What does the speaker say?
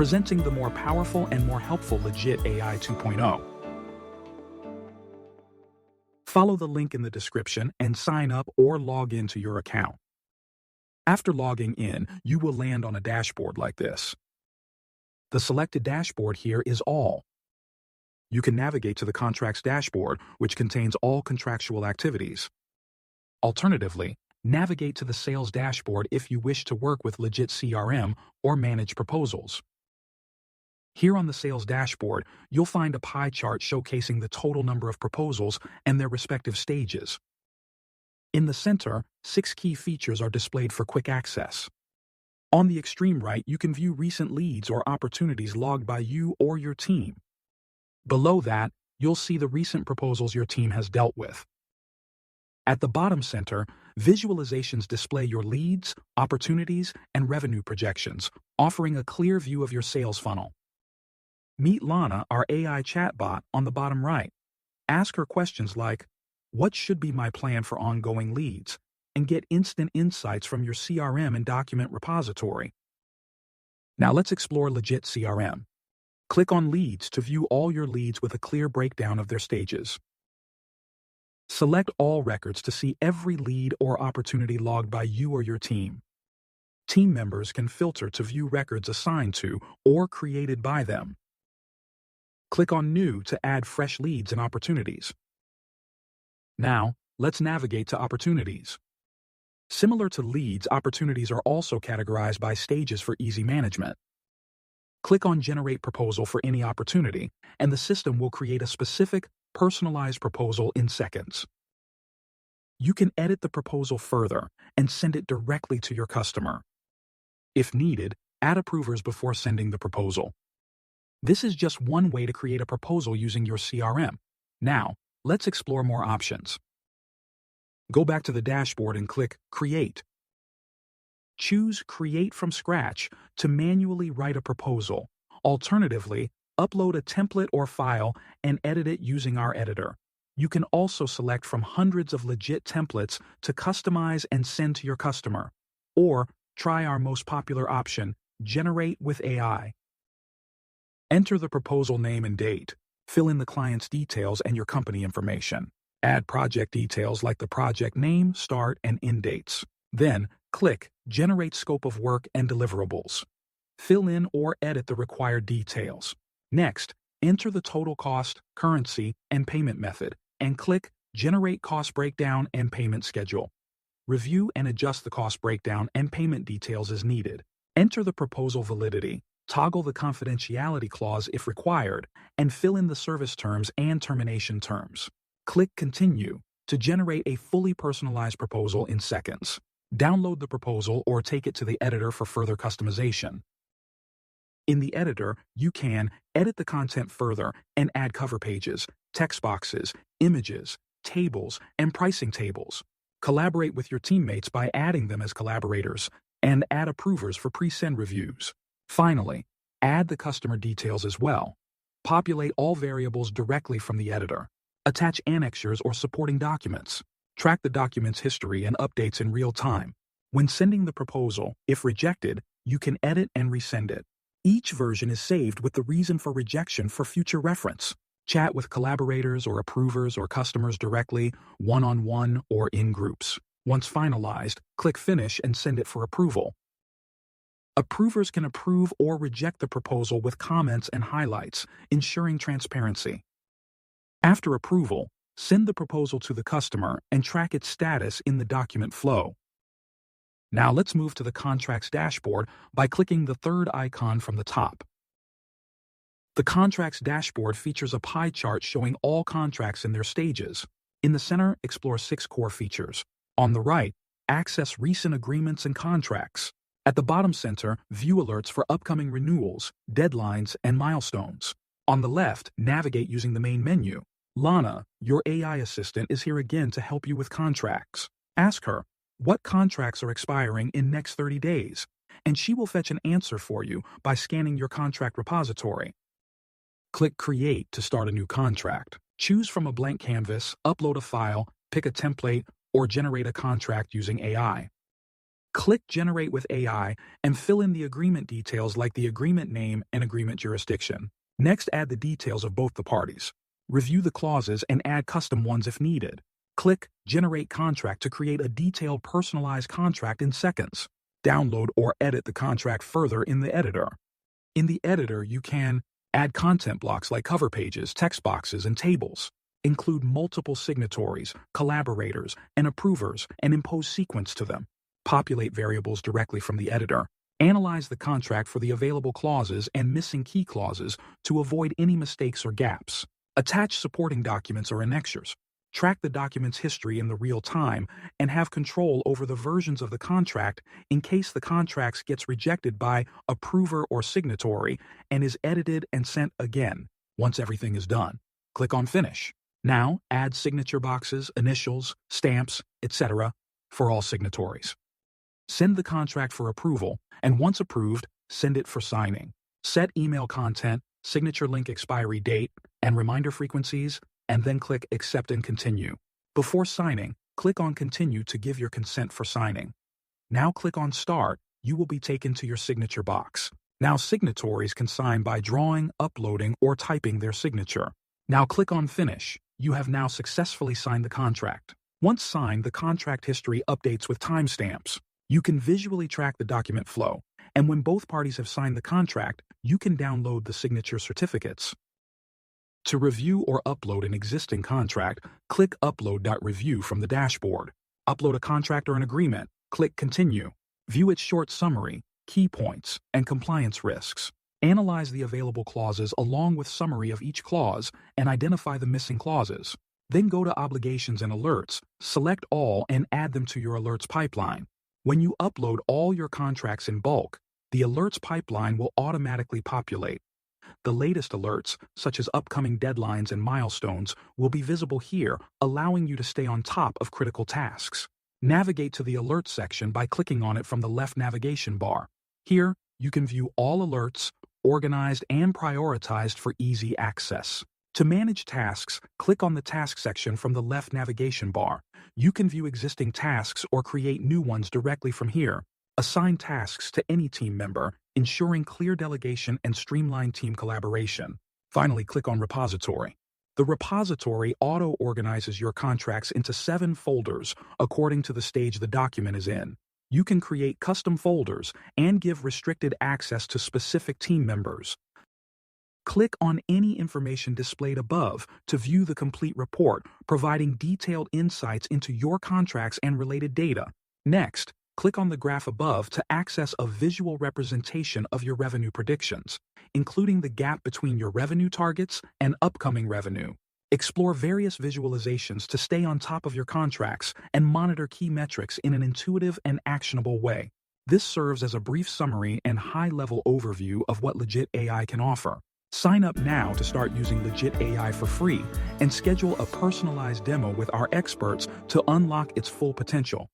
presenting the more powerful and more helpful Legitt AI 2.0. Follow the link in the description and sign up or log into your account. After logging in, you will land on a dashboard like this. The selected dashboard here is all. You can navigate to the contracts dashboard, which contains all contractual activities. Alternatively, navigate to the sales dashboard if you wish to work with Legitt CRM or manage proposals. Here on the sales dashboard, you'll find a pie chart showcasing the total number of proposals and their respective stages. In the center, 6 key features are displayed for quick access. On the extreme right, you can view recent leads or opportunities logged by you or your team. Below that, you'll see the recent proposals your team has dealt with. At the bottom center, visualizations display your leads, opportunities, and revenue projections, offering a clear view of your sales funnel. Meet Lana, our AI chatbot, on the bottom right. Ask her questions like, "What should be my plan for ongoing leads?" and get instant insights from your CRM and document repository. Now let's explore Legitt CRM. Click on Leads to view all your leads with a clear breakdown of their stages. Select All Records to see every lead or opportunity logged by you or your team. Team members can filter to view records assigned to or created by them. Click on New to add fresh leads and opportunities. Now, let's navigate to opportunities. Similar to leads, opportunities are also categorized by stages for easy management. Click on Generate Proposal for any opportunity, and the system will create a specific, personalized proposal in seconds. You can edit the proposal further and send it directly to your customer. If needed, add approvers before sending the proposal. This is just one way to create a proposal using your CRM. Now, let's explore more options. Go back to the dashboard and click Create. Choose Create from Scratch to manually write a proposal. Alternatively, upload a template or file and edit it using our editor. You can also select from hundreds of Legitt templates to customize and send to your customer. Or try our most popular option, Generate with AI. Enter the proposal name and date. Fill in the client's details and your company information. Add project details like the project name, start, and end dates. Then, click Generate Scope of Work and Deliverables. Fill in or edit the required details. Next, enter the total cost, currency, and payment method, and click Generate Cost Breakdown and Payment Schedule. Review and adjust the cost breakdown and payment details as needed. Enter the proposal validity, toggle the confidentiality clause if required, and fill in the service terms and termination terms. Click Continue to generate a fully personalized proposal in seconds. Download the proposal or take it to the editor for further customization. In the editor, you can edit the content further and add cover pages, text boxes, images, tables, and pricing tables. Collaborate with your teammates by adding them as collaborators, and add approvers for pre-send reviews. Finally, add the customer details as well. Populate all variables directly from the editor. Attach annexures or supporting documents. Track the document's history and updates in real time. When sending the proposal, if rejected, you can edit and resend it. Each version is saved with the reason for rejection for future reference. Chat with collaborators or approvers or customers directly, one-on-one or in groups. Once finalized, click Finish and send it for approval. Approvers can approve or reject the proposal with comments and highlights, ensuring transparency. After approval, send the proposal to the customer and track its status in the document flow. Now let's move to the contracts dashboard by clicking the third icon from the top. The contracts dashboard features a pie chart showing all contracts in their stages. In the center, explore 6 core features. On the right, access recent agreements and contracts. At the bottom center, view alerts for upcoming renewals, deadlines, and milestones. On the left, navigate using the main menu. Lana, your AI assistant, is here again to help you with contracts. Ask her, what contracts are expiring in next 30 days? And she will fetch an answer for you by scanning your contract repository. Click Create to start a new contract. Choose from a blank canvas, upload a file, pick a template, or generate a contract using AI. Click Generate with AI and fill in the agreement details like the agreement name and agreement jurisdiction. Next, add the details of both the parties. Review the clauses and add custom ones if needed. Click Generate Contract to create a detailed personalized contract in seconds. Download or edit the contract further in the editor. In the editor, you can add content blocks like cover pages, text boxes, and tables. Include multiple signatories, collaborators, and approvers and impose sequence to them. Populate variables directly from the editor. Analyze the contract for the available clauses and missing key clauses to avoid any mistakes or gaps. Attach supporting documents or annexures. Track the document's history in the real time and have control over the versions of the contract in case the contract gets rejected by approver or signatory and is edited and sent again once everything is done. Click on Finish. Now, add signature boxes, initials, stamps, etc. for all signatories. Send the contract for approval, and once approved, send it for signing. Set email content, signature link expiry date, and reminder frequencies, and then click Accept and Continue. Before signing, click on Continue to give your consent for signing. Now click on Start. You will be taken to your signature box. Now signatories can sign by drawing, uploading, or typing their signature. Now click on Finish. You have now successfully signed the contract. Once signed, the contract history updates with timestamps. You can visually track the document flow, and when both parties have signed the contract, you can download the signature certificates. To review or upload an existing contract, click Upload.Review from the dashboard. Upload a contract or an agreement, click Continue. View its short summary, key points, and compliance risks. Analyze the available clauses along with summary of each clause and identify the missing clauses. Then go to Obligations and Alerts, select all and add them to your alerts pipeline. When you upload all your contracts in bulk, the alerts pipeline will automatically populate. The latest alerts, such as upcoming deadlines and milestones, will be visible here, allowing you to stay on top of critical tasks. Navigate to the Alerts section by clicking on it from the left navigation bar. Here, you can view all alerts, organized and prioritized for easy access. To manage tasks, click on the Task section from the left navigation bar. You can view existing tasks or create new ones directly from here. Assign tasks to any team member, ensuring clear delegation and streamlined team collaboration. Finally, click on Repository. The repository auto-organizes your contracts into 7 folders according to the stage the document is in. You can create custom folders and give restricted access to specific team members. Click on any information displayed above to view the complete report, providing detailed insights into your contracts and related data. Next, click on the graph above to access a visual representation of your revenue predictions, including the gap between your revenue targets and upcoming revenue. Explore various visualizations to stay on top of your contracts and monitor key metrics in an intuitive and actionable way. This serves as a brief summary and high-level overview of what Legitt AI can offer. Sign up now to start using Legitt AI for free and schedule a personalized demo with our experts to unlock its full potential.